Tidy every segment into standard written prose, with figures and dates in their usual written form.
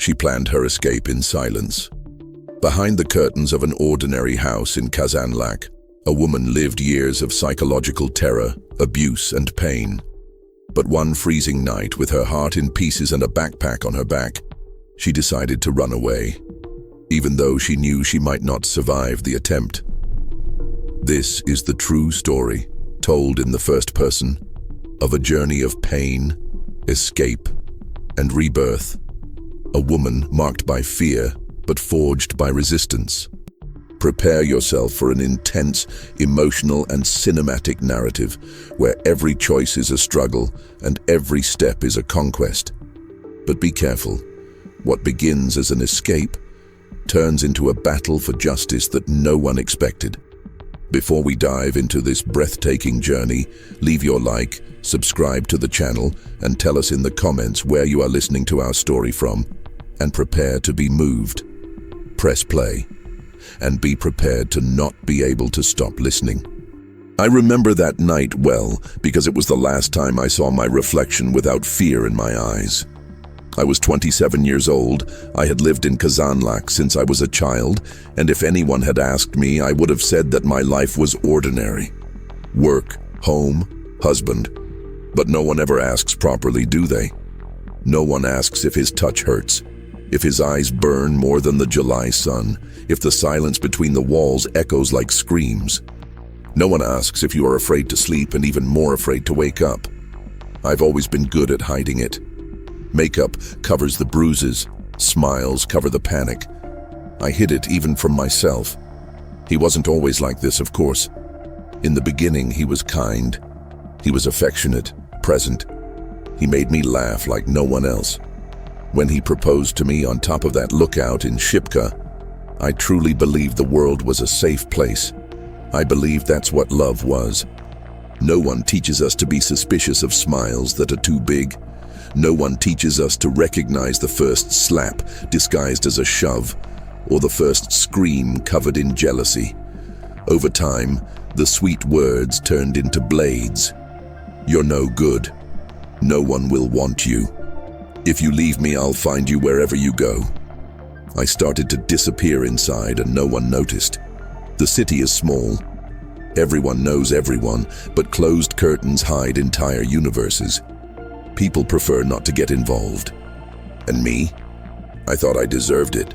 She planned her escape in silence. Behind the curtains of an ordinary house in Kazanlak, a woman lived years of psychological terror, abuse, and pain. But one freezing night, with her heart in pieces and a backpack on her back, she decided to run away, even though she knew she might not survive the attempt. This is the true story, told in the first person, of a journey of pain, escape, and rebirth. A woman marked by fear, but forged by resistance. Prepare yourself for an intense, emotional, and cinematic narrative where every choice is a struggle and every step is a conquest. But be careful. What begins as an escape turns into a battle for justice that no one expected. Before we dive into this breathtaking journey, leave your like, subscribe to the channel, and tell us in the comments where you are listening to our story from, and prepare to be moved. Press play, and be prepared to not be able to stop listening. I remember that night well, because it was the last time I saw my reflection without fear in my eyes. I was 27 years old. I had lived in Kazanlak since I was a child, and if anyone had asked me, I would have said that my life was ordinary. Work, home, husband. But no one ever asks properly, do they? No one asks if his touch hurts, if his eyes burn more than the July sun, if the silence between the walls echoes like screams. No one asks if you are afraid to sleep and even more afraid to wake up. I've always been good at hiding it. Makeup covers the bruises, smiles cover the panic. I hid it even from myself. He wasn't always like this, of course. In the beginning, he was kind. He was affectionate, present. He made me laugh like no one else. When he proposed to me on top of that lookout in Shipka, I truly believed the world was a safe place. I believed that's what love was. No one teaches us to be suspicious of smiles that are too big. No one teaches us to recognize the first slap disguised as a shove, or the first scream covered in jealousy. Over time, the sweet words turned into blades. You're no good. No one will want you. If you leave me, I'll find you wherever you go. I started to disappear inside and no one noticed. The city is small. Everyone knows everyone, but closed curtains hide entire universes. People prefer not to get involved. And me? I thought I deserved it.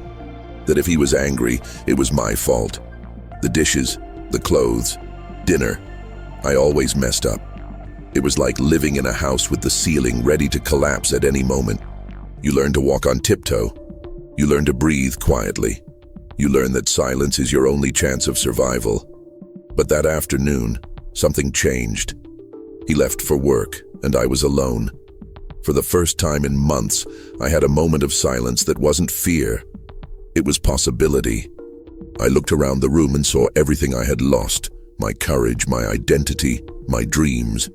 That if he was angry, it was my fault. The dishes, the clothes, dinner. I always messed up. It was like living in a house with the ceiling ready to collapse at any moment. You learn to walk on tiptoe. You learn to breathe quietly. You learn that silence is your only chance of survival. But that afternoon, something changed. He left for work, and I was alone. For the first time in months, I had a moment of silence that wasn't fear. It was possibility. I looked around the room and saw everything I had lost. My courage, my identity, my dreams.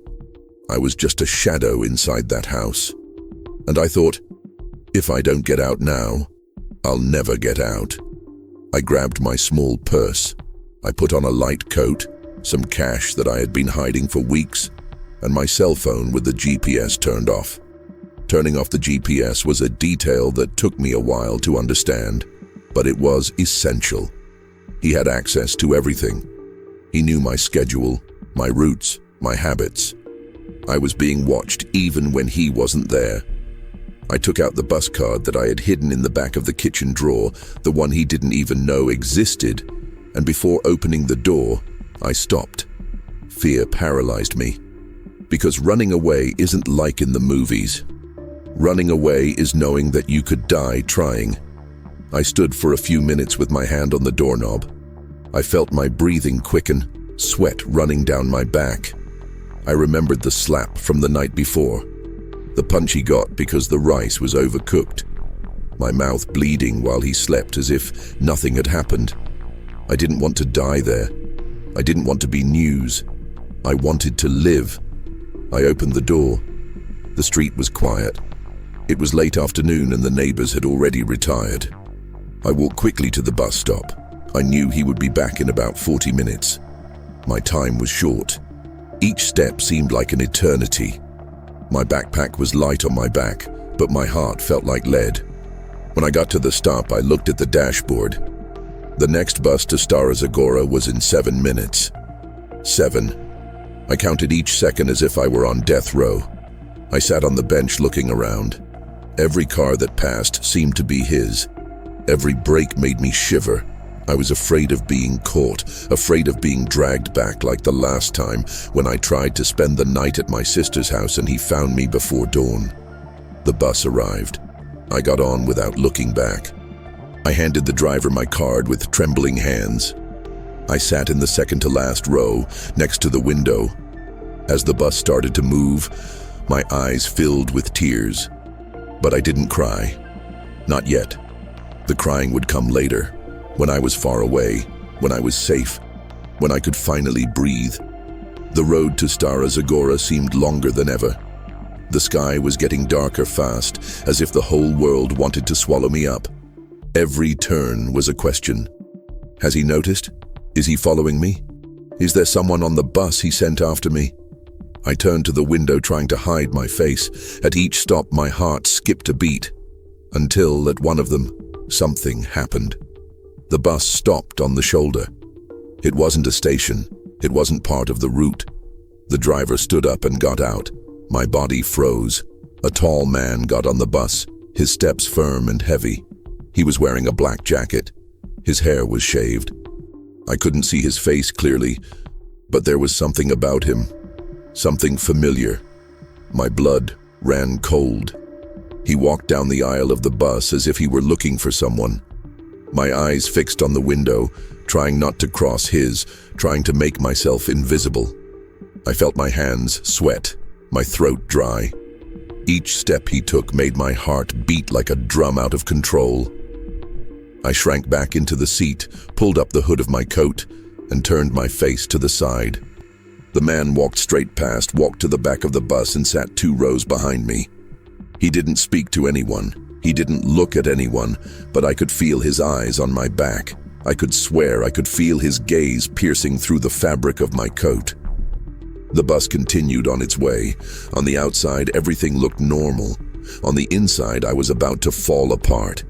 I was just a shadow inside that house. And I thought, if I don't get out now, I'll never get out. I grabbed my small purse. I put on a light coat, some cash that I had been hiding for weeks, and my cell phone with the GPS turned off. Turning off the GPS was a detail that took me a while to understand, but it was essential. He had access to everything. He knew my schedule, my routes, my habits. I was being watched even when he wasn't there. I took out the bus card that I had hidden in the back of the kitchen drawer, the one he didn't even know existed, and before opening the door, I stopped. Fear paralyzed me, because running away isn't like in the movies. Running away is knowing that you could die trying. I stood for a few minutes with my hand on the doorknob. I felt my breathing quicken, sweat running down my back. I remembered the slap from the night before, the punch he got because the rice was overcooked, my mouth bleeding while he slept as if nothing had happened. I didn't want to die there. I didn't want to be news. I wanted to live. I opened the door. The street was quiet. It was late afternoon and the neighbors had already retired. I walked quickly to the bus stop. I knew he would be back in about 40 minutes. My time was short. Each step seemed like an eternity. My backpack was light on my back, but my heart felt like lead. When I got to the stop, I looked at the dashboard. The next bus to Stara Zagora was in 7 minutes. 7. I counted each second as if I were on death row. I sat on the bench looking around. Every car that passed seemed to be his. Every brake made me shiver. I was afraid of being caught, afraid of being dragged back like the last time when I tried to spend the night at my sister's house and he found me before dawn. The bus arrived. I got on without looking back. I handed the driver my card with trembling hands. I sat in the second-to-last row, next to the window. As the bus started to move, my eyes filled with tears. But I didn't cry. Not yet. The crying would come later, when I was far away, when I was safe, when I could finally breathe. The road to Stara Zagora seemed longer than ever. The sky was getting darker fast, as if the whole world wanted to swallow me up. Every turn was a question. Has he noticed? Is he following me? Is there someone on the bus he sent after me? I turned to the window trying to hide my face. At each stop, my heart skipped a beat. Until, at one of them, something happened. The bus stopped on the shoulder. It wasn't a station. It wasn't part of the route. The driver stood up and got out. My body froze. A tall man got on the bus, his steps firm and heavy. He was wearing a black jacket. His hair was shaved. I couldn't see his face clearly, but there was something about him, something familiar. My blood ran cold. He walked down the aisle of the bus as if he were looking for someone. My eyes fixed on the window, trying not to cross his, trying to make myself invisible. I felt my hands sweat, my throat dry. Each step he took made my heart beat like a drum out of control. I shrank back into the seat, pulled up the hood of my coat, and turned my face to the side. The man walked straight past, walked to the back of the bus, and sat 2 rows behind me. He didn't speak to anyone. He didn't look at anyone, but I could feel his eyes on my back. I could swear I could feel his gaze piercing through the fabric of my coat. The bus continued on its way. On the outside, everything looked normal. On the inside, I was about to fall apart.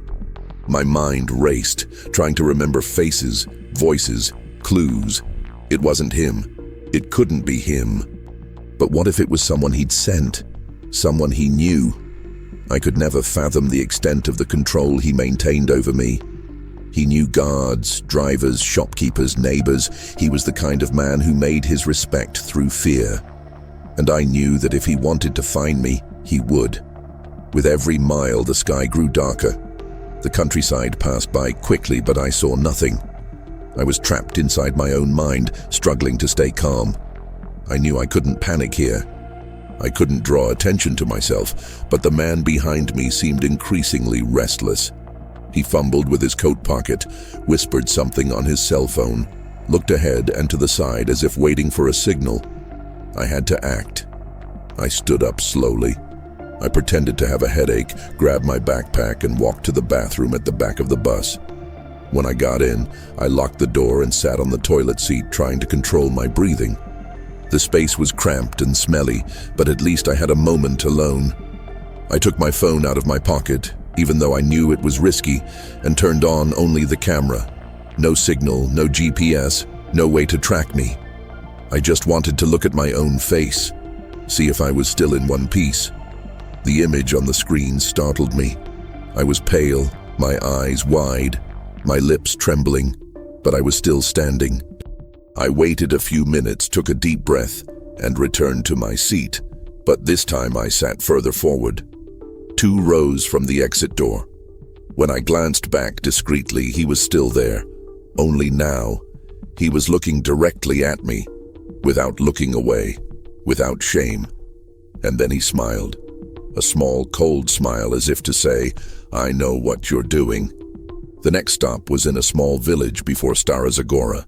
My mind raced, trying to remember faces, voices, clues. It wasn't him. It couldn't be him. But what if it was someone he'd sent? Someone he knew? I could never fathom the extent of the control he maintained over me. He knew guards, drivers, shopkeepers, neighbors. He was the kind of man who made his respect through fear. And I knew that if he wanted to find me, he would. With every mile, the sky grew darker. The countryside passed by quickly, but I saw nothing. I was trapped inside my own mind, struggling to stay calm. I knew I couldn't panic here. I couldn't draw attention to myself, but the man behind me seemed increasingly restless. He fumbled with his coat pocket, whispered something on his cell phone, looked ahead and to the side as if waiting for a signal. I had to act. I stood up slowly. I pretended to have a headache, grabbed my backpack, and walked to the bathroom at the back of the bus. When I got in, I locked the door and sat on the toilet seat, trying to control my breathing. The space was cramped and smelly, but at least I had a moment alone. I took my phone out of my pocket, even though I knew it was risky, and turned on only the camera. No signal, no GPS, no way to track me. I just wanted to look at my own face, see if I was still in one piece. The image on the screen startled me. I was pale, my eyes wide, my lips trembling, but I was still standing. I waited a few minutes, took a deep breath, and returned to my seat, but this time I sat further forward, 2 rows from the exit door. When I glanced back discreetly, he was still there. Only now, he was looking directly at me, without looking away, without shame. And then he smiled. A small, cold smile, as if to say, "I know what you're doing." The next stop was in a small village before Stara Zagora.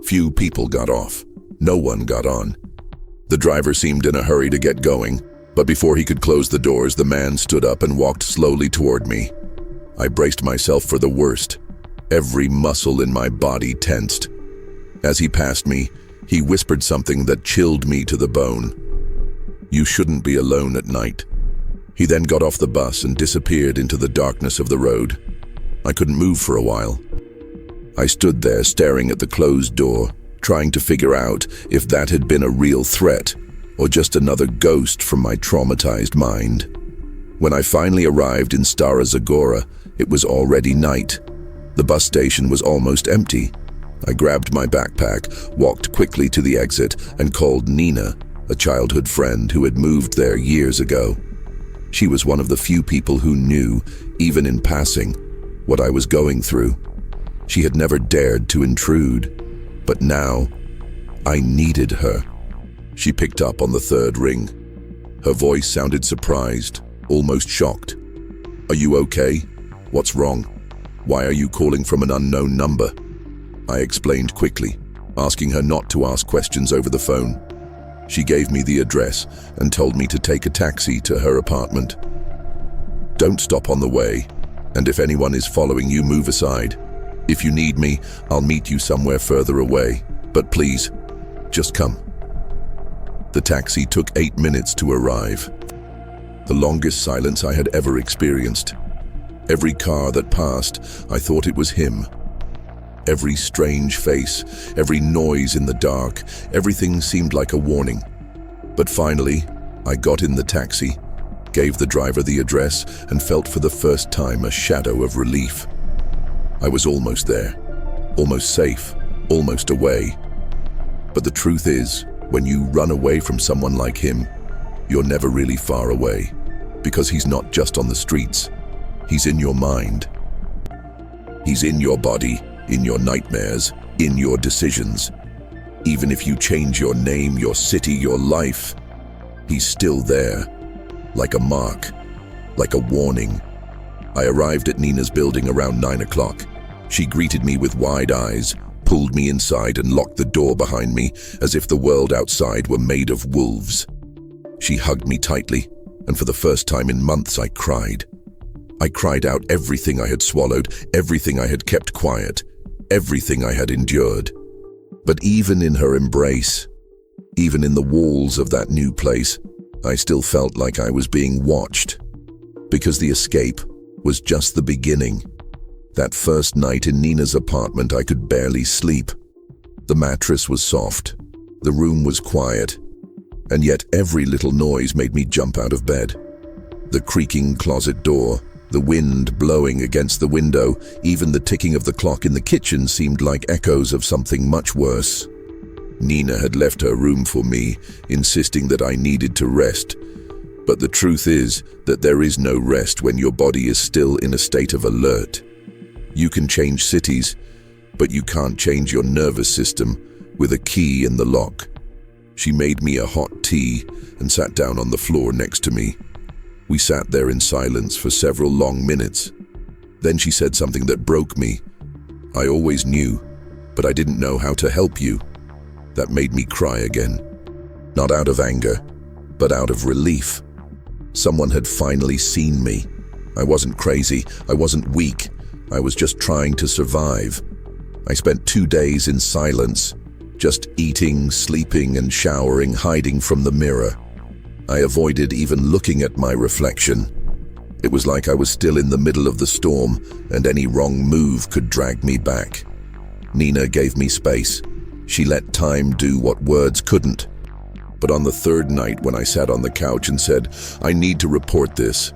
Few people got off. No one got on. The driver seemed in a hurry to get going, but before he could close the doors, the man stood up and walked slowly toward me. I braced myself for the worst. Every muscle in my body tensed. As he passed me, he whispered something that chilled me to the bone. "You shouldn't be alone at night." He then got off the bus and disappeared into the darkness of the road. I couldn't move for a while. I stood there staring at the closed door, trying to figure out if that had been a real threat or just another ghost from my traumatized mind. When I finally arrived in Stara Zagora, it was already night. The bus station was almost empty. I grabbed my backpack, walked quickly to the exit, and called Nina, a childhood friend who had moved there years ago. She was one of the few people who knew, even in passing, what I was going through. She had never dared to intrude, but now I needed her. She picked up on the third ring. Her voice sounded surprised, almost shocked. "Are you okay? What's wrong? Why are you calling from an unknown number?" I explained quickly, asking her not to ask questions over the phone. She gave me the address and told me to take a taxi to her apartment. "Don't stop on the way, and if anyone is following you, move aside. If you need me, I'll meet you somewhere further away, but please, just come." The taxi took 8 minutes to arrive. The longest silence I had ever experienced. Every car that passed, I thought it was him. Every strange face, every noise in the dark, everything seemed like a warning. But finally, I got in the taxi, gave the driver the address, and felt for the first time a shadow of relief. I was almost there, almost safe, almost away. But the truth is, when you run away from someone like him, you're never really far away, because he's not just on the streets. He's in your mind. He's in your body, in your nightmares, in your decisions. Even if you change your name, your city, your life, he's still there, like a mark, like a warning. I arrived at Nina's building around 9 o'clock. She greeted me with wide eyes, pulled me inside and locked the door behind me as if the world outside were made of wolves. She hugged me tightly, and for the first time in months I cried. I cried out everything I had swallowed, everything I had kept quiet, everything I had endured. But even in her embrace, even in the walls of that new place, I still felt like I was being watched. Because the escape was just the beginning. That first night in Nina's apartment, I could barely sleep. The mattress was soft, the room was quiet, and yet every little noise made me jump out of bed. The creaking closet door, the wind blowing against the window, even the ticking of the clock in the kitchen seemed like echoes of something much worse. Nina had left her room for me, insisting that I needed to rest. But the truth is that there is no rest when your body is still in a state of alert. You can change cities, but you can't change your nervous system with a key in the lock. She made me a hot tea and sat down on the floor next to me. We sat there in silence for several long minutes. Then she said something that broke me. "I always knew, but I didn't know how to help you." That made me cry again. Not out of anger, but out of relief. Someone had finally seen me. I wasn't crazy, I wasn't weak. I was just trying to survive. I spent 2 days in silence, just eating, sleeping, and showering, hiding from the mirror. I avoided even looking at my reflection. It was like I was still in the middle of the storm, and any wrong move could drag me back. Nina gave me space. She let time do what words couldn't. But on the third night, when I sat on the couch and said, "I need to report this,"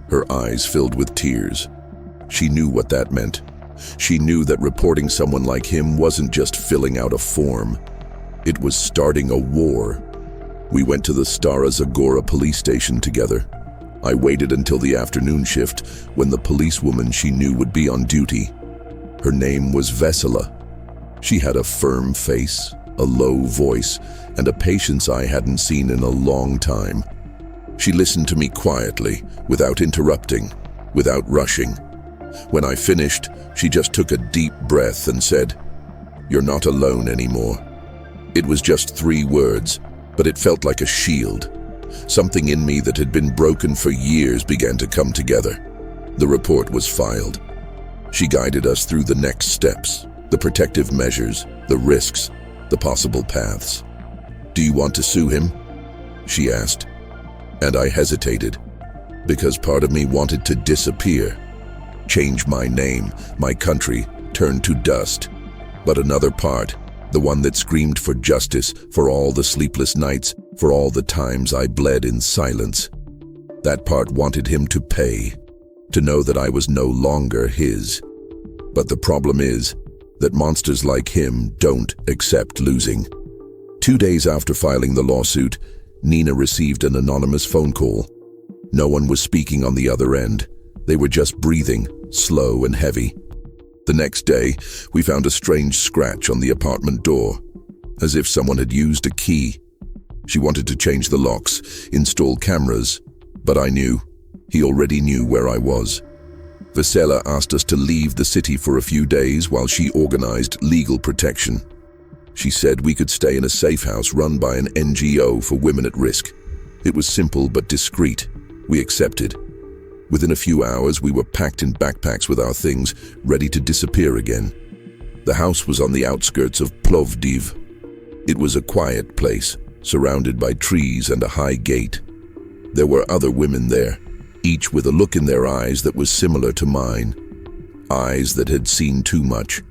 her eyes filled with tears. She knew what that meant. She knew that reporting someone like him wasn't just filling out a form. It was starting a war. We went to the Stara Zagora police station together. I waited until the afternoon shift when the policewoman she knew would be on duty. Her name was Vesela. She had a firm face, a low voice, and a patience I hadn't seen in a long time. She listened to me quietly, without interrupting, without rushing. When I finished, she just took a deep breath and said, "You're not alone anymore." It was just 3 words, but it felt like a shield. Something in me that had been broken for years began to come together. The report was filed. She guided us through the next steps, the protective measures, the risks, the possible paths. "Do you want to sue him?" she asked. And I hesitated. because part of me wanted to disappear, change my name, my country, turn to dust. But another part, the one that screamed for justice, for all the sleepless nights, for all the times I bled in silence. That part wanted him to pay, to know that I was no longer his. But the problem is that monsters like him don't accept losing. 2 days after filing the lawsuit, Nina received an anonymous phone call. No one was speaking on the other end. They were just breathing, slow and heavy. The next day, we found a strange scratch on the apartment door, as if someone had used a key. She wanted to change the locks, install cameras, but I knew. He already knew where I was. Vasela asked us to leave the city for a few days while she organized legal protection. She said we could stay in a safe house run by an NGO for women at risk. It was simple but discreet. We accepted. Within a few hours, we were packed in backpacks with our things, ready to disappear again. The house was on the outskirts of Plovdiv. It was a quiet place, surrounded by trees and a high gate. There were other women there, each with a look in their eyes that was similar to mine. Eyes that had seen too much,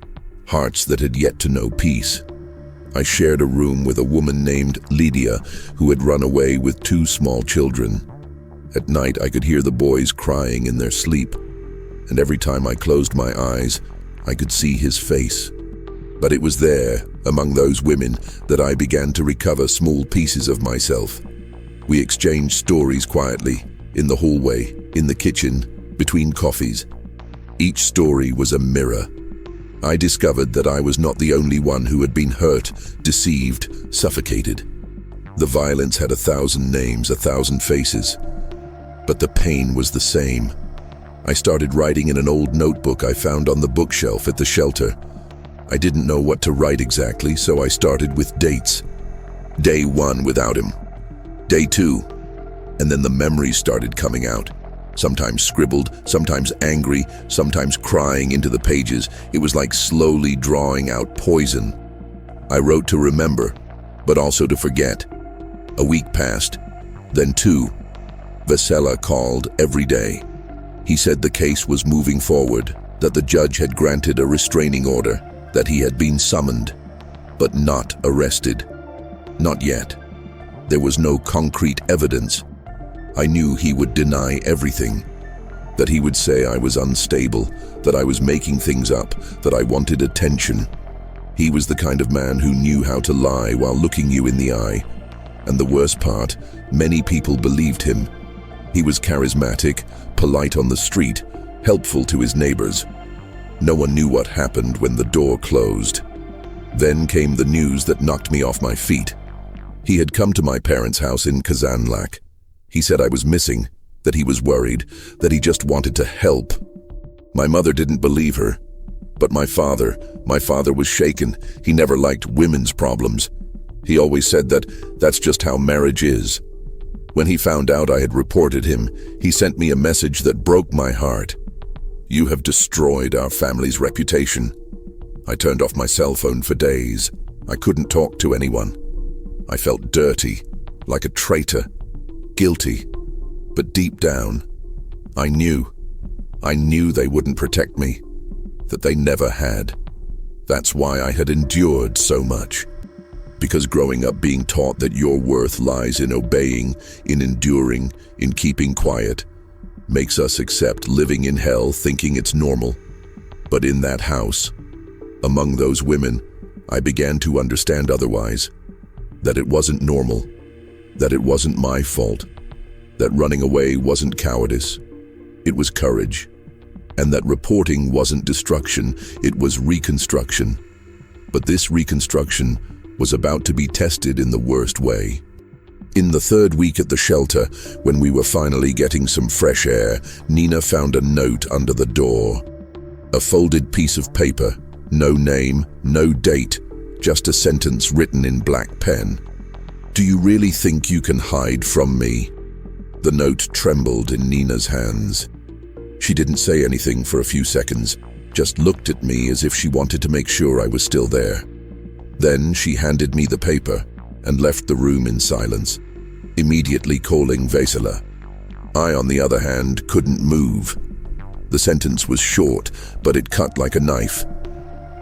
hearts that had yet to know peace. I shared a room with a woman named Lydia, who had run away with 2 small children. At night, I could hear the boys crying in their sleep, and every time I closed my eyes, I could see his face. But it was there, among those women, that I began to recover small pieces of myself. We exchanged stories quietly, in the hallway, in the kitchen, between coffees. Each story was a mirror. I discovered that I was not the only one who had been hurt, deceived, suffocated. The violence had 1,000 names, 1,000 faces. But the pain was the same. I started writing in an old notebook I found on the bookshelf at the shelter. I didn't know what to write exactly, so I started with dates. Day 1 without him. Day 2. And then the memories started coming out. Sometimes scribbled, sometimes angry, sometimes crying into the pages. It was like slowly drawing out poison. I wrote to remember, but also to forget. A week passed, then 2. Vasela called every day. He said the case was moving forward, that the judge had granted a restraining order, that he had been summoned, but not arrested. Not yet. There was no concrete evidence. I knew he would deny everything, that he would say I was unstable, that I was making things up, that I wanted attention. He was the kind of man who knew how to lie while looking you in the eye. And the worst part, many people believed him. He was charismatic, polite on the street, helpful to his neighbors. No one knew what happened when the door closed. Then came the news that knocked me off my feet. He had come to my parents' house in Kazanlak. He said I was missing, that he was worried, that he just wanted to help. My mother didn't believe her. But my father was shaken. He never liked women's problems. He always said that that's just how marriage is. When he found out I had reported him, he sent me a message that broke my heart. You have destroyed our family's reputation. I turned off my cell phone for days. I couldn't talk to anyone. I felt dirty, like a traitor, guilty. But deep down, I knew they wouldn't protect me, that they never had. That's why I had endured so much. Because growing up being taught that your worth lies in obeying, in enduring, in keeping quiet, makes us accept living in hell thinking it's normal. But in that house, among those women, I began to understand otherwise. That it wasn't normal. That it wasn't my fault. That running away wasn't cowardice. It was courage. And that reporting wasn't destruction, it was reconstruction. But this reconstruction was about to be tested in the worst way. In the 3rd week at the shelter, when we were finally getting some fresh air, Nina found a note under the door. A folded piece of paper, no name, no date, just a sentence written in black pen. Do you really think you can hide from me? The note trembled in Nina's hands. She didn't say anything for a few seconds, just looked at me as if she wanted to make sure I was still there. Then she handed me the paper and left the room in silence, immediately calling Vasela. I, on the other hand, couldn't move. The sentence was short, but it cut like a knife.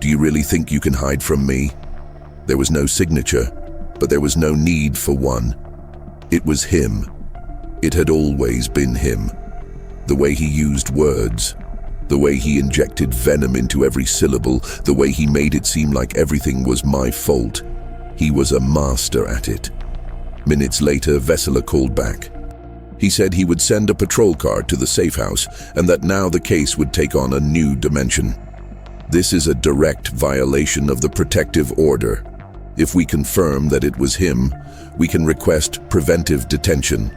Do you really think you can hide from me? There was no signature, but there was no need for one. It was him. It had always been him. The way he used words, the way he injected venom into every syllable, the way he made it seem like everything was my fault. He was a master at it. Minutes later, Vesela called back. He said he would send a patrol car to the safe house and that now the case would take on a new dimension. This is a direct violation of the protective order. If we confirm that it was him, we can request preventive detention.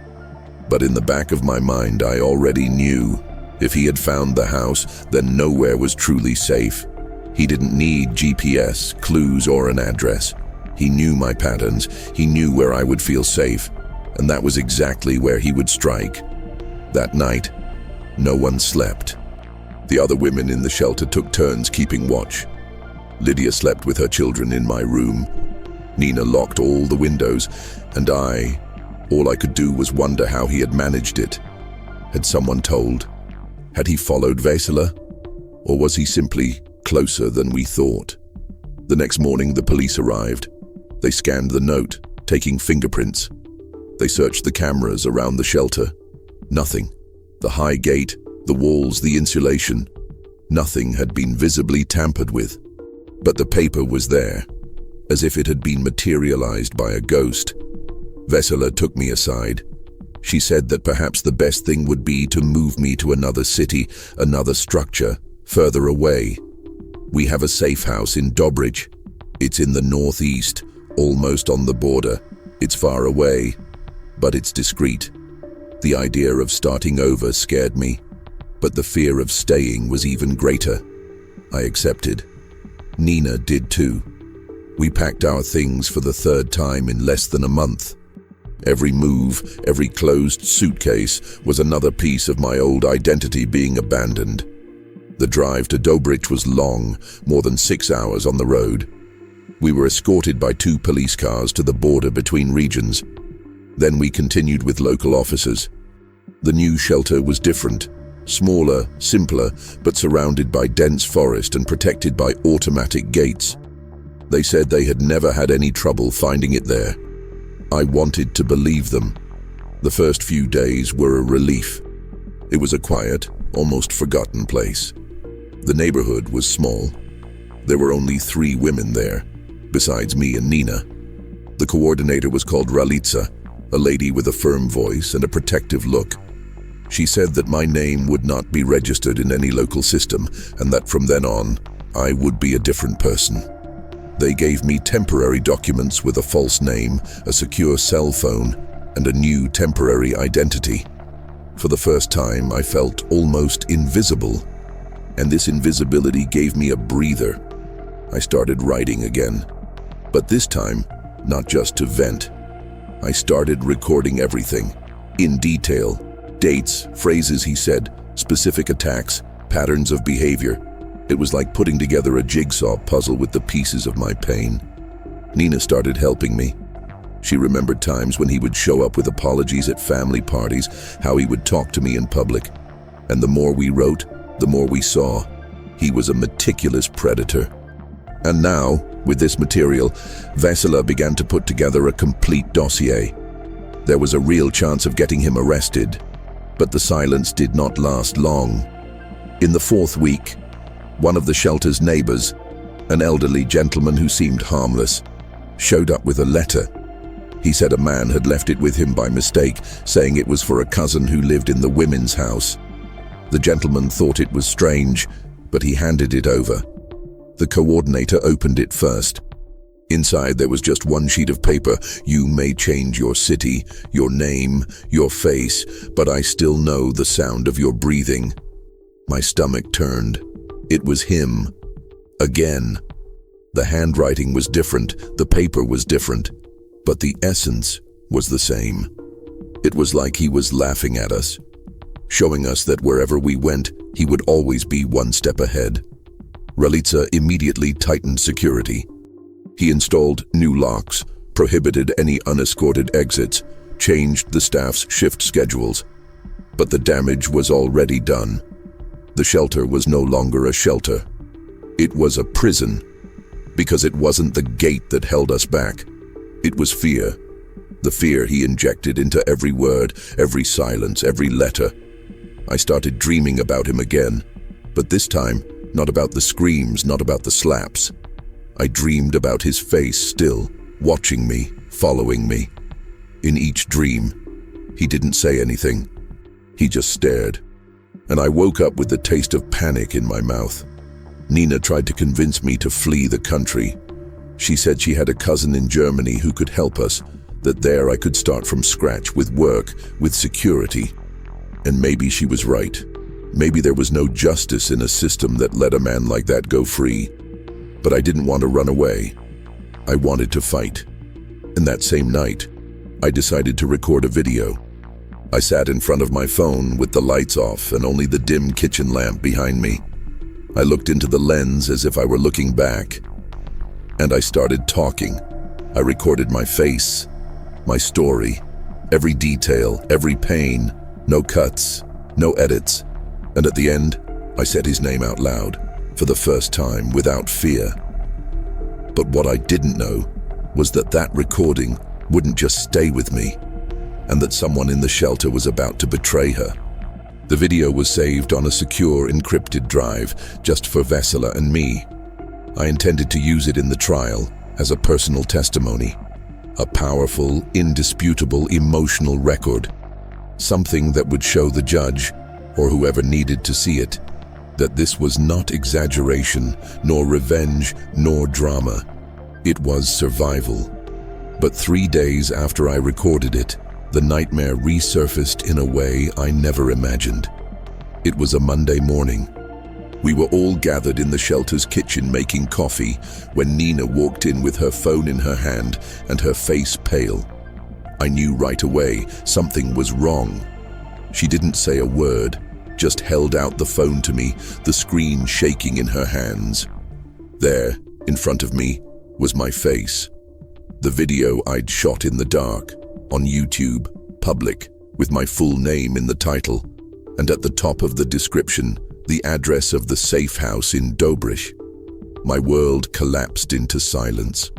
But in the back of my mind, I already knew if he had found the house, then nowhere was truly safe. He didn't need GPS, clues, or an address. He knew my patterns. He knew where I would feel safe. And that was exactly where he would strike. That night, no one slept. The other women in the shelter took turns keeping watch. Lydia slept with her children in my room. Nina locked all the windows, and all I could do was wonder how he had managed it. Had someone told? Had he followed Vesela? Or was he simply closer than we thought? The next morning, the police arrived. They scanned the note, taking fingerprints. They searched the cameras around the shelter. Nothing. The high gate, the walls, the insulation. Nothing had been visibly tampered with. But the paper was there, as if it had been materialized by a ghost. Vesela took me aside. She said that perhaps the best thing would be to move me to another city, another structure, further away. We have a safe house in Dobrich. It's in the northeast, almost on the border. It's far away, but it's discreet. The idea of starting over scared me, but the fear of staying was even greater. I accepted. Nina did too. We packed our things for the third time in less than a month. Every move, every closed suitcase was another piece of my old identity being abandoned. The drive to Dobrich was long, more than 6 hours on the road. We were escorted by 2 police cars to the border between regions. Then we continued with local officers. The new shelter was different, smaller, simpler, but surrounded by dense forest and protected by automatic gates. They said they had never had any trouble finding it there. I wanted to believe them. The first few days were a relief. It was a quiet, almost forgotten place. The neighborhood was small. There were only 3 women there, besides me and Nina. The coordinator was called Ralitsa, a lady with a firm voice and a protective look. She said that my name would not be registered in any local system and that from then on, I would be a different person. They gave me temporary documents with a false name, a secure cell phone, and a new temporary identity. For the first time, I felt almost invisible, and this invisibility gave me a breather. I started writing again, but this time, not just to vent. I started recording everything, in detail, dates, phrases he said, specific attacks, patterns of behavior. It was like putting together a jigsaw puzzle with the pieces of my pain. Nina started helping me. She remembered times when he would show up with apologies at family parties, how he would talk to me in public. And the more we wrote, the more we saw. He was a meticulous predator. And now, with this material, Vesela began to put together a complete dossier. There was a real chance of getting him arrested, but the silence did not last long. In the 4th week, one of the shelter's neighbors, an elderly gentleman who seemed harmless, showed up with a letter. He said a man had left it with him by mistake, saying it was for a cousin who lived in the women's house. The gentleman thought it was strange, but he handed it over. The coordinator opened it first. Inside there was just one sheet of paper. You may change your city, your name, your face, but I still know the sound of your breathing. My stomach turned. It was him. Again. The handwriting was different, the paper was different, but the essence was the same. It was like he was laughing at us, showing us that wherever we went, he would always be one step ahead. Ralitsa immediately tightened security. He installed new locks, prohibited any unescorted exits, changed the staff's shift schedules. But the damage was already done. The shelter was no longer a shelter. It was a prison, because it wasn't the gate that held us back. It was fear. The fear he injected into every word, every silence, every letter. I started dreaming about him again, but this time, not about the screams, not about the slaps. I dreamed about his face still, watching me, following me. In each dream, he didn't say anything. He just stared. And I woke up with the taste of panic in my mouth. Nina tried to convince me to flee the country. She said she had a cousin in Germany who could help us, that there I could start from scratch with work, with security. And maybe she was right. Maybe there was no justice in a system that let a man like that go free. But I didn't want to run away. I wanted to fight. And that same night, I decided to record a video. I sat in front of my phone with the lights off and only the dim kitchen lamp behind me. I looked into the lens as if I were looking back. And I started talking. I recorded my face, my story, every detail, every pain, no cuts, no edits. And at the end, I said his name out loud, for the first time, without fear. But what I didn't know was that that recording wouldn't just stay with me, and that someone in the shelter was about to betray her. The video was saved on a secure, encrypted drive, just for Vesela and me. I intended to use it in the trial as a personal testimony, a powerful, indisputable, emotional record, something that would show the judge, or whoever needed to see it, that this was not exaggeration, nor revenge, nor drama. It was survival. But 3 days after I recorded it, the nightmare resurfaced in a way I never imagined. It was a Monday morning. We were all gathered in the shelter's kitchen making coffee when Nina walked in with her phone in her hand and her face pale. I knew right away something was wrong. She didn't say a word, just held out the phone to me, the screen shaking in her hands. There, in front of me, was my face. The video I'd shot in the dark, on YouTube, public, with my full name in the title, and at the top of the description, the address of the safe house in Dobrich. My world collapsed into silence.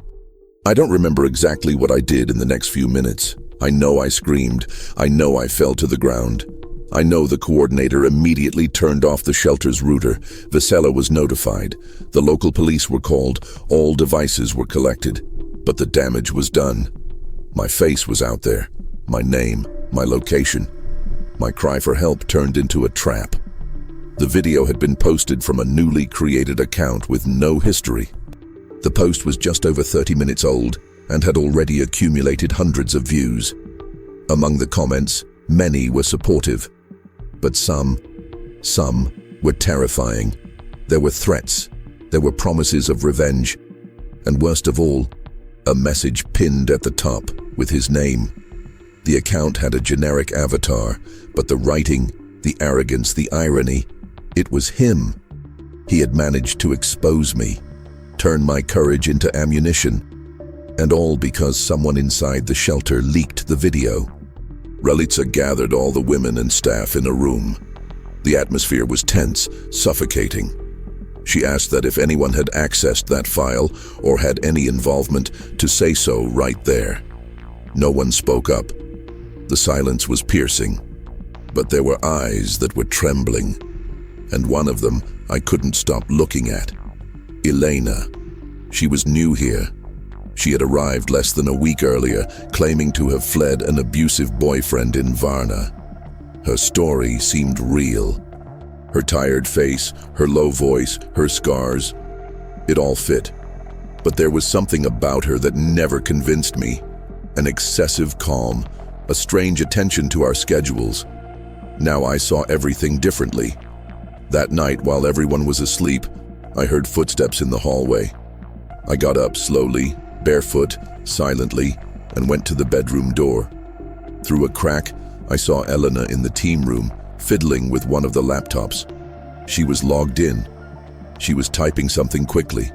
I don't remember exactly what I did in the next few minutes. I know I screamed. I know I fell to the ground. I know the coordinator immediately turned off the shelter's router. Vesela was notified. The local police were called. All devices were collected. But the damage was done. My face was out there. My name, my location. My cry for help turned into a trap. The video had been posted from a newly created account with no history. The post was just over 30 minutes old and had already accumulated hundreds of views. Among the comments, many were supportive, but some were terrifying. There were threats, there were promises of revenge, and worst of all, a message pinned at the top with his name. The account had a generic avatar, but the writing, the arrogance, the irony, it was him. He had managed to expose me, turn my courage into ammunition, and all because someone inside the shelter leaked the video. Relitsa gathered all the women and staff in a room. The atmosphere was tense, suffocating. She asked that if anyone had accessed that file or had any involvement, to say so right there. No one spoke up. The silence was piercing, but there were eyes that were trembling, and one of them I couldn't stop looking at. Elena. She was new here. She had arrived less than a week earlier, claiming to have fled an abusive boyfriend in Varna. Her story seemed real. Her tired face, her low voice, her scars. It all fit. But there was something about her that never convinced me. An excessive calm, a strange attention to our schedules. Now I saw everything differently. That night, while everyone was asleep, I heard footsteps in the hallway. I got up slowly, barefoot, silently, and went to the bedroom door. Through a crack, I saw Elena in the team room, fiddling with one of the laptops. She was logged in. She was typing something quickly.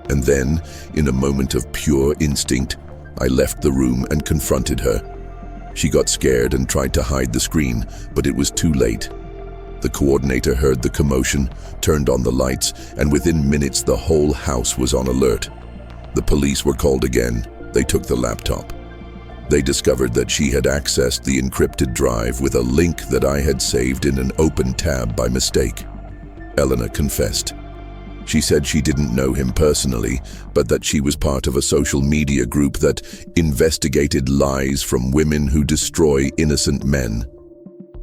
And then, in a moment of pure instinct, I left the room and confronted her. She got scared and tried to hide the screen, but it was too late. The coordinator heard the commotion, turned on the lights, and within minutes the whole house was on alert. The police were called again. They took the laptop. They discovered that she had accessed the encrypted drive with a link that I had saved in an open tab by mistake. Elena confessed. She said she didn't know him personally, but that she was part of a social media group that investigated lies from women who destroy innocent men.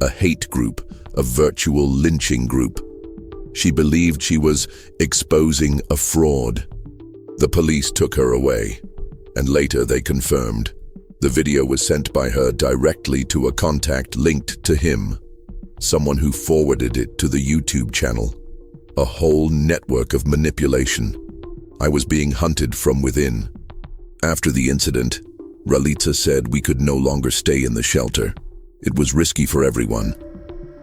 A hate group, a virtual lynching group. She believed she was exposing a fraud. The police took her away, and later they confirmed. The video was sent by her directly to a contact linked to him, someone who forwarded it to the YouTube channel. A whole network of manipulation. I was being hunted from within. After the incident, Ralitza said we could no longer stay in the shelter. It was risky for everyone.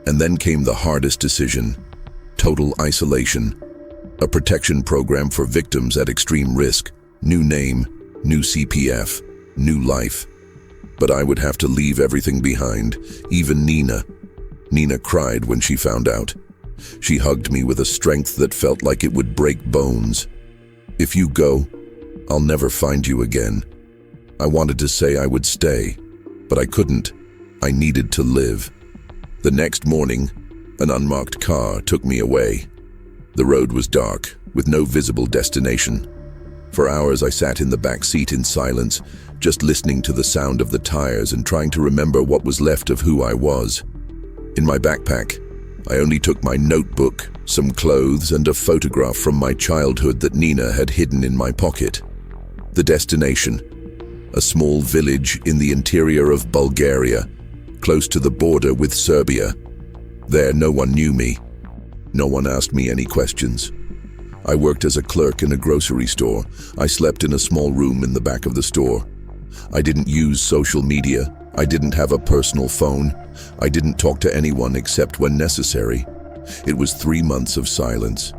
And then came the hardest decision: total isolation. A protection program for victims at extreme risk. New name, new CPF, new life. But I would have to leave everything behind, even Nina. Nina cried when she found out. She hugged me with a strength that felt like it would break bones. If you go, I'll never find you again. I wanted to say I would stay, but I couldn't. I needed to live. The next morning, an unmarked car took me away. The road was dark, with no visible destination. For hours I sat in the back seat in silence, just listening to the sound of the tires and trying to remember what was left of who I was. In my backpack, I only took my notebook, some clothes, and a photograph from my childhood that Nina had hidden in my pocket. The destination: a small village in the interior of Bulgaria, close to the border with Serbia. There, no one knew me. No one asked me any questions. I worked as a clerk in a grocery store. I slept in a small room in the back of the store. I didn't use social media. I didn't have a personal phone. I didn't talk to anyone except when necessary. It was 3 months of silence.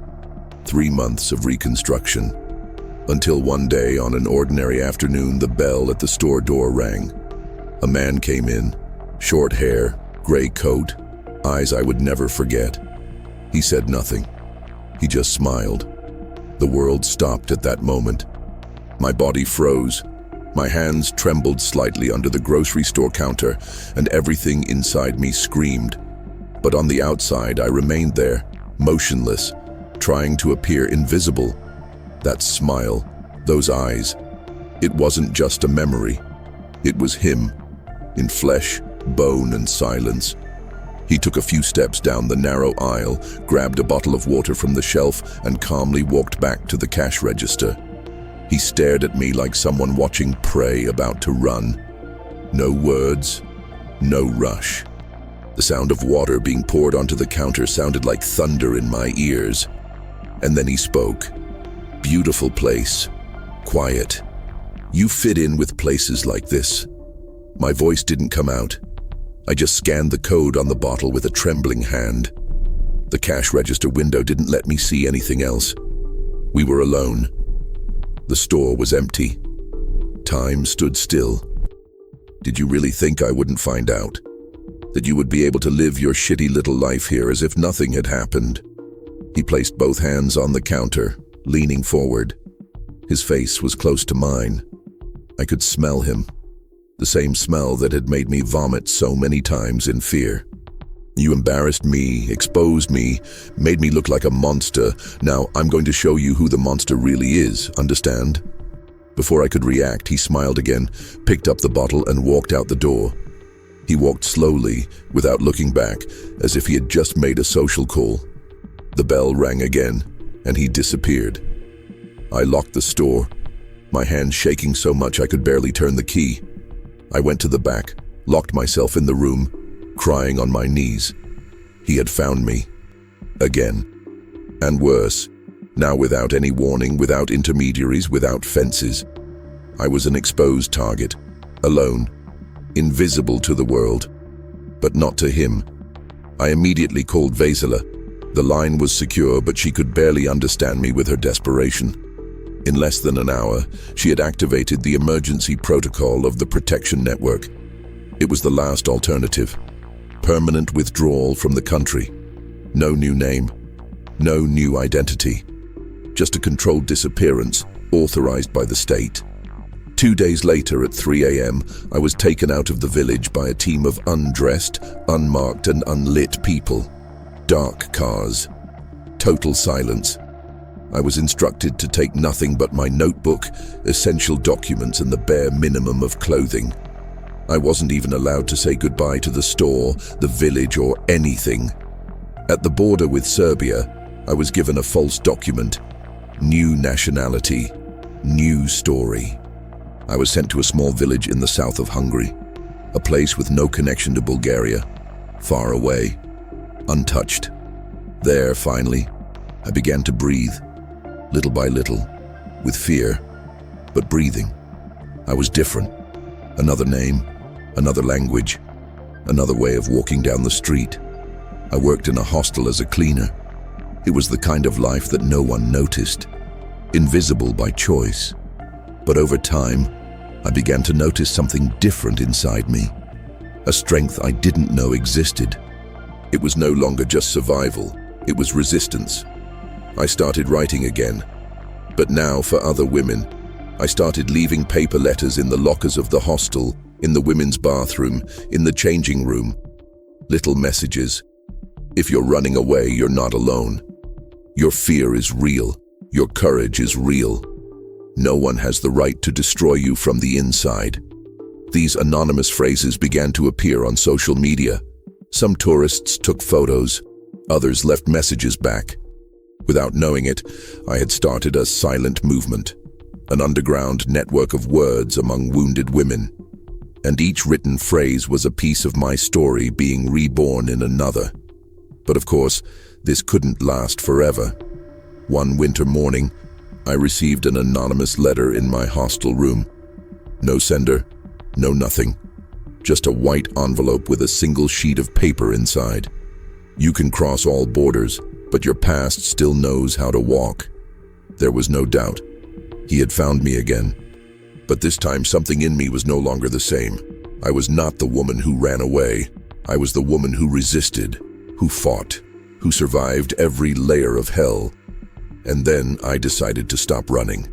3 months of reconstruction. Until one day, on an ordinary afternoon, the bell at the store door rang. A man came in. Short hair, gray coat, eyes I would never forget. He said nothing. He just smiled. The world stopped at that moment. My body froze. My hands trembled slightly under the grocery store counter, and everything inside me screamed. But on the outside, I remained there, motionless, trying to appear invisible. That smile, those eyes, it wasn't just a memory. It was him, in flesh, bone, and silence. He took a few steps down the narrow aisle, grabbed a bottle of water from the shelf, and calmly walked back to the cash register. He stared at me like someone watching prey about to run. No words, no rush. The sound of water being poured onto the counter sounded like thunder in my ears. And then he spoke. Beautiful place, quiet. You fit in with places like this. My voice didn't come out. I just scanned the code on the bottle with a trembling hand. The cash register window didn't let me see anything else. We were alone. The store was empty. Time stood still. Did you really think I wouldn't find out? That you would be able to live your shitty little life here as if nothing had happened? He placed both hands on the counter, leaning forward. His face was close to mine. I could smell him. The same smell that had made me vomit so many times in fear. You embarrassed me, exposed me, made me look like a monster. Now I'm going to show you who the monster really is, understand? Before I could react, he smiled again, picked up the bottle and walked out the door. He walked slowly, without looking back, as if he had just made a social call. The bell rang again, and he disappeared. I locked the store, my hands shaking so much I could barely turn the key. I went to the back, locked myself in the room, crying on my knees. He had found me. Again. And worse, now without any warning, without intermediaries, without fences. I was an exposed target, alone, invisible to the world, but not to him. I immediately called Vesela. The line was secure, but she could barely understand me with her desperation. In less than an hour, she had activated the emergency protocol of the protection network. It was the last alternative. Permanent withdrawal from the country. No new name. No new identity. Just a controlled disappearance, authorized by the state. 2 days later at 3 a.m., I was taken out of the village by a team of undressed, unmarked and unlit people. Dark cars. Total silence. I was instructed to take nothing but my notebook, essential documents and the bare minimum of clothing. I wasn't even allowed to say goodbye to the store, the village or anything. At the border with Serbia, I was given a false document. New nationality. New story. I was sent to a small village in the south of Hungary, a place with no connection to Bulgaria, far away, untouched. There, finally, I began to breathe, little by little, with fear, but breathing. I was different. Another name, another language, another way of walking down the street. I worked in a hostel as a cleaner. It was the kind of life that no one noticed, invisible by choice. But over time, I began to notice something different inside me, a strength I didn't know existed. It was no longer just survival, it was resistance. I started writing again, but now for other women. I started leaving paper letters in the lockers of the hostel, in the women's bathroom, in the changing room. Little messages. If you're running away, you're not alone. Your fear is real. Your courage is real. No one has the right to destroy you from the inside. These anonymous phrases began to appear on social media. Some tourists took photos, others left messages back. Without knowing it, I had started a silent movement, an underground network of words among wounded women. And each written phrase was a piece of my story being reborn in another. But of course, this couldn't last forever. One winter morning, I received an anonymous letter in my hostel room. No sender, no nothing. Just a white envelope with a single sheet of paper inside. You can cross all borders, but your past still knows how to walk. There was no doubt. He had found me again. But this time something in me was no longer the same. I was not the woman who ran away. I was the woman who resisted, who fought, who survived every layer of hell. And then I decided to stop running.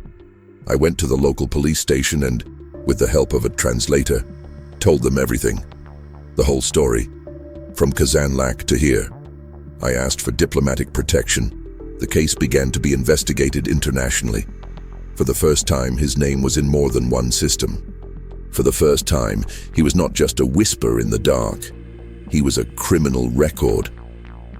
I went to the local police station and, with the help of a translator, told them everything. The whole story. From Kazanlak to here. I asked for diplomatic protection. The case began to be investigated internationally. For the first time, his name was in more than one system. For the first time, he was not just a whisper in the dark. He was a criminal record.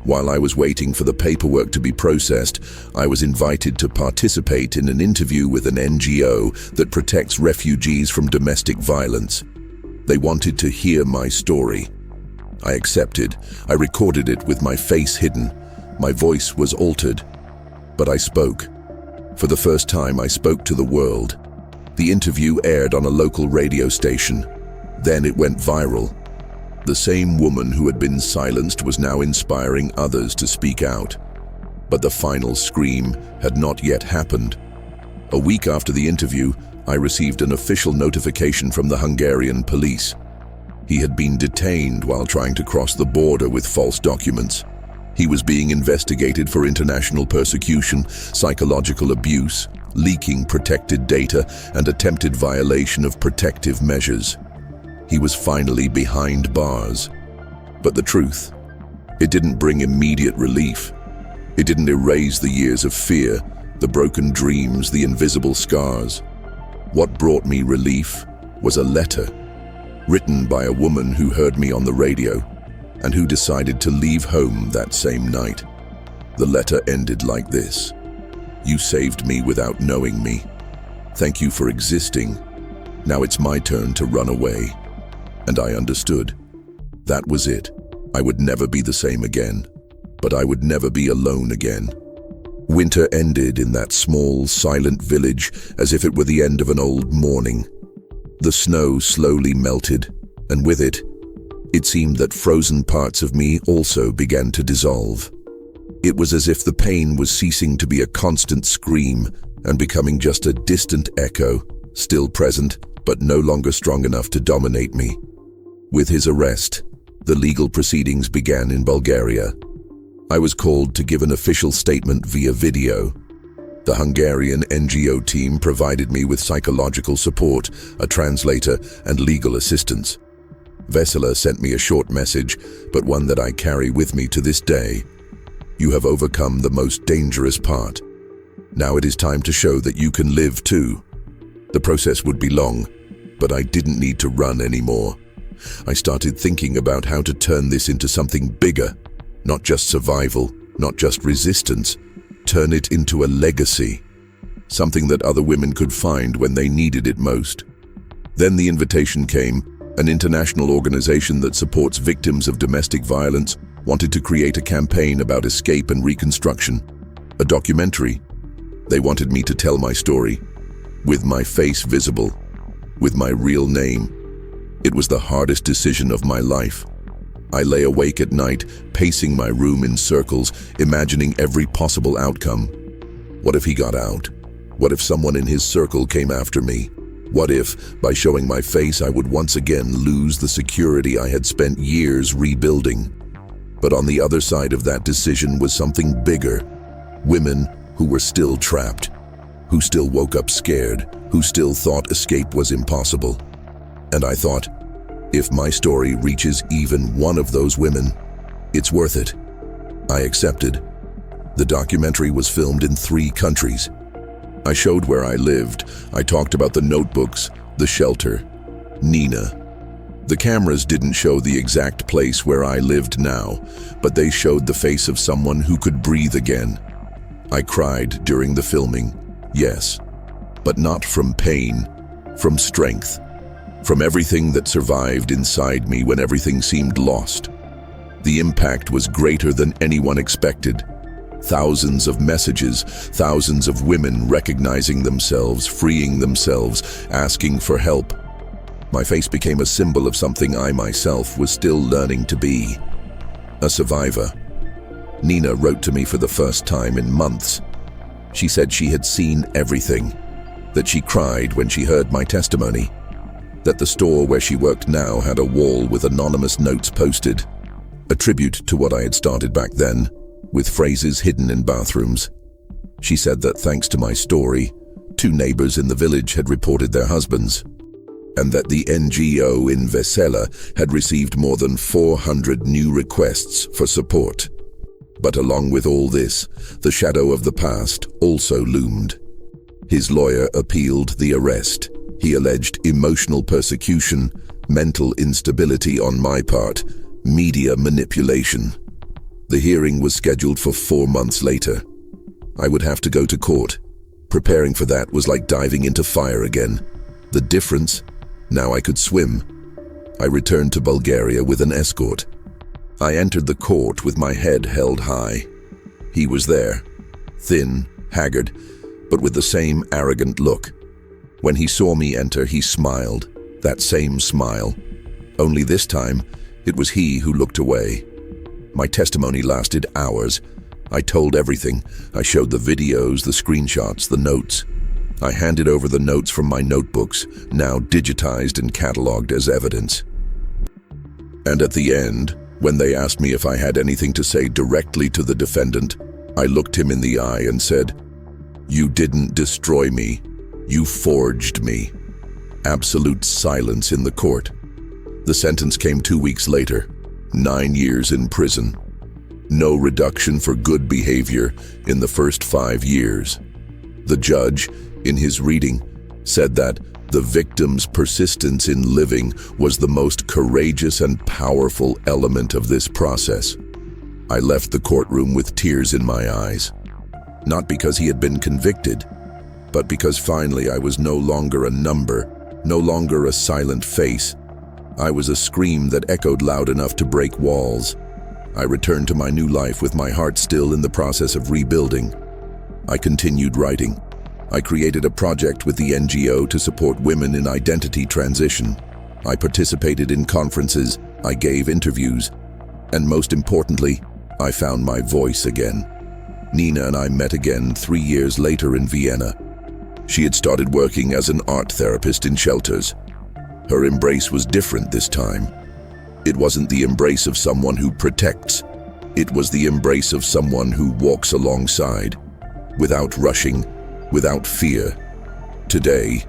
While I was waiting for the paperwork to be processed, I was invited to participate in an interview with an NGO that protects refugees from domestic violence. They wanted to hear my story. I accepted. I recorded it with my face hidden. My voice was altered. But I spoke. For the first time, I spoke to the world. The interview aired on a local radio station. Then it went viral. The same woman who had been silenced was now inspiring others to speak out. But the final scream had not yet happened. A week after the interview, I received an official notification from the Hungarian police. He had been detained while trying to cross the border with false documents. He was being investigated for international persecution, psychological abuse, leaking protected data, and attempted violation of protective measures. He was finally behind bars. But the truth, it didn't bring immediate relief. It didn't erase the years of fear, the broken dreams, the invisible scars. What brought me relief was a letter, written by a woman who heard me on the radio and who decided to leave home that same night. The letter ended like this: "You saved me without knowing me. Thank you for existing. Now it's my turn to run away." And I understood. That was it. I would never be the same again. But I would never be alone again. Winter ended in that small, silent village as if it were the end of an old morning. The snow slowly melted, and with it, it seemed that frozen parts of me also began to dissolve. It was as if the pain was ceasing to be a constant scream and becoming just a distant echo, still present, but no longer strong enough to dominate me. With his arrest, the legal proceedings began in Bulgaria. I was called to give an official statement via video. The Hungarian NGO team provided me with psychological support, a translator, and legal assistance. Vesela sent me a short message, but one that I carry with me to this day. You have overcome the most dangerous part. Now it is time to show that you can live too. The process would be long, but I didn't need to run anymore. I started thinking about how to turn this into something bigger, not just survival, not just resistance, turn it into a legacy, something that other women could find when they needed it most. Then the invitation came. An international organization that supports victims of domestic violence wanted to create a campaign about escape and reconstruction, a documentary. They wanted me to tell my story, with my face visible, with my real name. It was the hardest decision of my life. I lay awake at night, pacing my room in circles, imagining every possible outcome. What if he got out? What if someone in his circle came after me? What if, by showing my face, I would once again lose the security I had spent years rebuilding? But on the other side of that decision was something bigger. Women who were still trapped, who still woke up scared, who still thought escape was impossible. And I thought, if my story reaches even one of those women, it's worth it. I accepted. The documentary was filmed in 3 countries. I showed where I lived. I talked about the notebooks, the shelter, Nina. The cameras didn't show the exact place where I lived now, but they showed the face of someone who could breathe again. I cried during the filming, yes, but not from pain, from strength, from everything that survived inside me when everything seemed lost. The impact was greater than anyone expected. Thousands of messages, thousands of women recognizing themselves, freeing themselves, asking for help. My face became a symbol of something I myself was still learning to be. A survivor. Nina wrote to me for the first time in months. She said she had seen everything, that she cried when she heard my testimony, that the store where she worked now had a wall with anonymous notes posted, a tribute to what I had started back then, with phrases hidden in bathrooms. She said that thanks to my story, 2 neighbors in the village had reported their husbands, and that the NGO in Vesela had received more than 400 new requests for support. But along with all this, the shadow of the past also loomed. His lawyer appealed the arrest. He alleged emotional persecution, mental instability on my part, media manipulation. The hearing was scheduled for 4 months later. I would have to go to court. Preparing for that was like diving into fire again. The difference? Now I could swim. I returned to Bulgaria with an escort. I entered the court with my head held high. He was there, thin, haggard, but with the same arrogant look. When he saw me enter, he smiled, that same smile. Only this time, it was he who looked away. My testimony lasted hours. I told everything. I showed the videos, the screenshots, the notes. I handed over the notes from my notebooks, now digitized and cataloged as evidence. And at the end, when they asked me if I had anything to say directly to the defendant, I looked him in the eye and said, "You didn't destroy me. You forged me." Absolute silence in the court. The sentence came 2 weeks later. 9 years in prison. No reduction for good behavior in the first 5 years. The judge, in his reading, said that the victim's persistence in living was the most courageous and powerful element of this process. I left the courtroom with tears in my eyes. Not because he had been convicted, but because finally I was no longer a number, no longer a silent face. I was a scream that echoed loud enough to break walls. I returned to my new life with my heart still in the process of rebuilding. I continued writing. I created a project with the NGO to support women in identity transition. I participated in conferences, I gave interviews, and most importantly, I found my voice again. Nina and I met again 3 years later in Vienna. She had started working as an art therapist in shelters. Her embrace was different this time. It wasn't the embrace of someone who protects. It was the embrace of someone who walks alongside, without rushing, without fear. Today,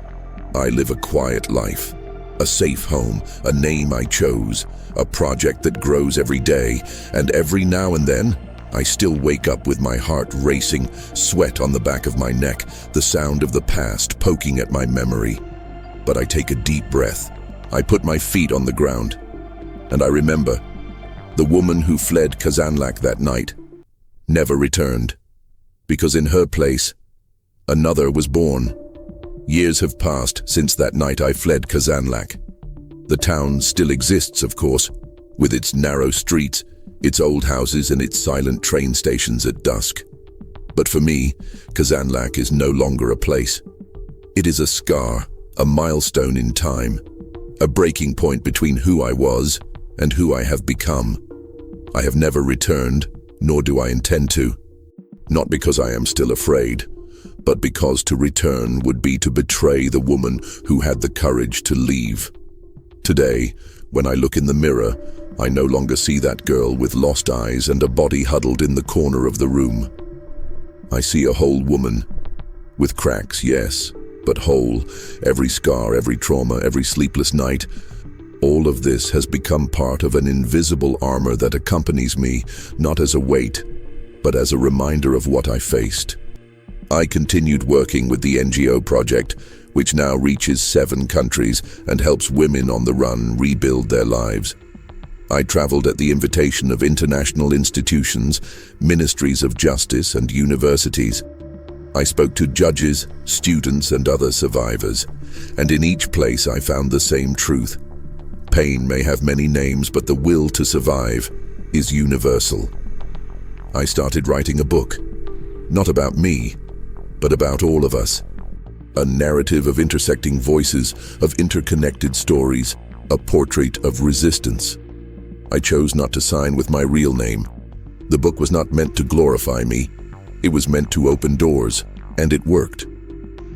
I live a quiet life, a safe home, a name I chose, a project that grows every day, and every now and then, I still wake up with my heart racing, sweat on the back of my neck, the sound of the past poking at my memory. But I take a deep breath. I put my feet on the ground, and I remember the woman who fled Kazanlak that night never returned, because in her place, another was born. Years have passed since that night I fled Kazanlak. The town still exists, of course, with its narrow streets, its old houses and its silent train stations at dusk. But for me, Kazanlak is no longer a place. It is a scar, a milestone in time, a breaking point between who I was and who I have become. I have never returned, nor do I intend to. Not because I am still afraid, but because to return would be to betray the woman who had the courage to leave. Today, when I look in the mirror, I no longer see that girl with lost eyes and a body huddled in the corner of the room. I see a whole woman, with cracks, yes, but whole. Every scar, every trauma, every sleepless night, all of this has become part of an invisible armor that accompanies me, not as a weight, but as a reminder of what I faced. I continued working with the NGO project, which now reaches 7 countries and helps women on the run rebuild their lives. I traveled at the invitation of international institutions, ministries of justice, and universities. I spoke to judges, students, and other survivors, and in each place I found the same truth. Pain may have many names, but the will to survive is universal. I started writing a book, not about me, but about all of us. A narrative of intersecting voices, of interconnected stories, a portrait of resistance. I chose not to sign with my real name. The book was not meant to glorify me. It was meant to open doors, and it worked.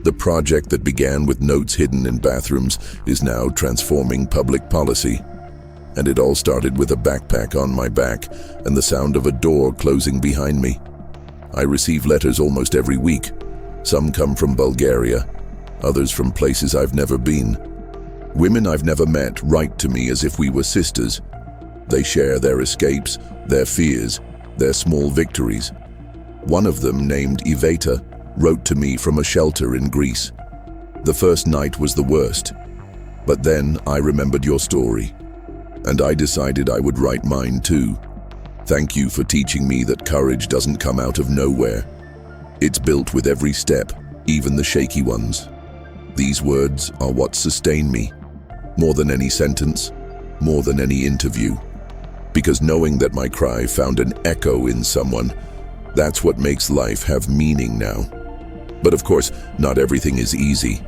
The project that began with notes hidden in bathrooms is now transforming public policy. And it all started with a backpack on my back and the sound of a door closing behind me. I receive letters almost every week. Some come from Bulgaria, others from places I've never been. Women I've never met write to me as if we were sisters. They share their escapes, their fears, their small victories. One of them, named Iveta, wrote to me from a shelter in Greece. The first night was the worst, but then I remembered your story, and I decided I would write mine too. Thank you for teaching me that courage doesn't come out of nowhere. It's built with every step, even the shaky ones. These words are what sustain me, more than any sentence, more than any interview. Because knowing that my cry found an echo in someone, that's what makes life have meaning now. But of course, not everything is easy.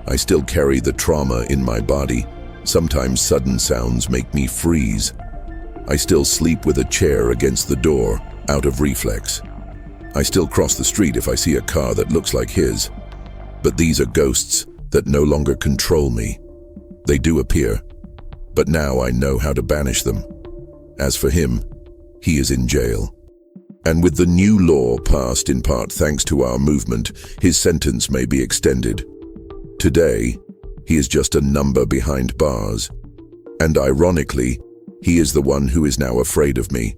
I still carry the trauma in my body. Sometimes sudden sounds make me freeze. I still sleep with a chair against the door, out of reflex. I still cross the street if I see a car that looks like his. But these are ghosts that no longer control me. They do appear, but now I know how to banish them. As for him, he is in jail. And with the new law passed in part thanks to our movement, his sentence may be extended. Today, he is just a number behind bars. And ironically, he is the one who is now afraid of me,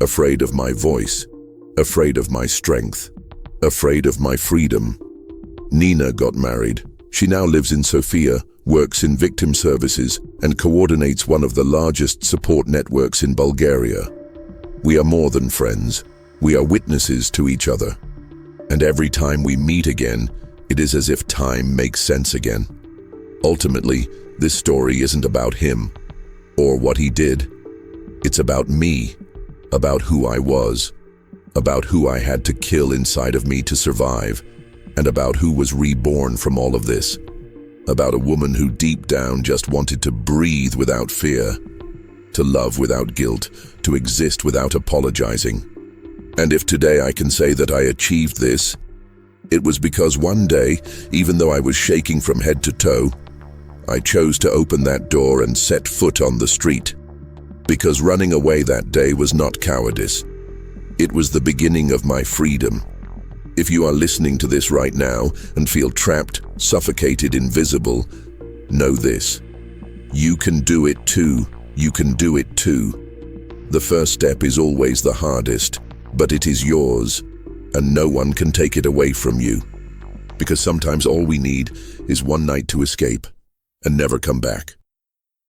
afraid of my voice, afraid of my strength, afraid of my freedom. Nina got married. She now lives in Sofia, works in victim services, and coordinates one of the largest support networks in Bulgaria. We are more than friends. We are witnesses to each other. And every time we meet again, it is as if time makes sense again. Ultimately, this story isn't about him or what he did. It's about me, about who I was, about who I had to kill inside of me to survive, and about who was reborn from all of this. About a woman who deep down just wanted to breathe without fear, to love without guilt, to exist without apologizing. And if today I can say that I achieved this, it was because one day, even though I was shaking from head to toe, I chose to open that door and set foot on the street. Because running away that day was not cowardice. It was the beginning of my freedom. If you are listening to this right now and feel trapped, suffocated, invisible, know this. You can do it too. You can do it too. The first step is always the hardest, but it is yours, and no one can take it away from you. Because sometimes all we need is one night to escape and never come back.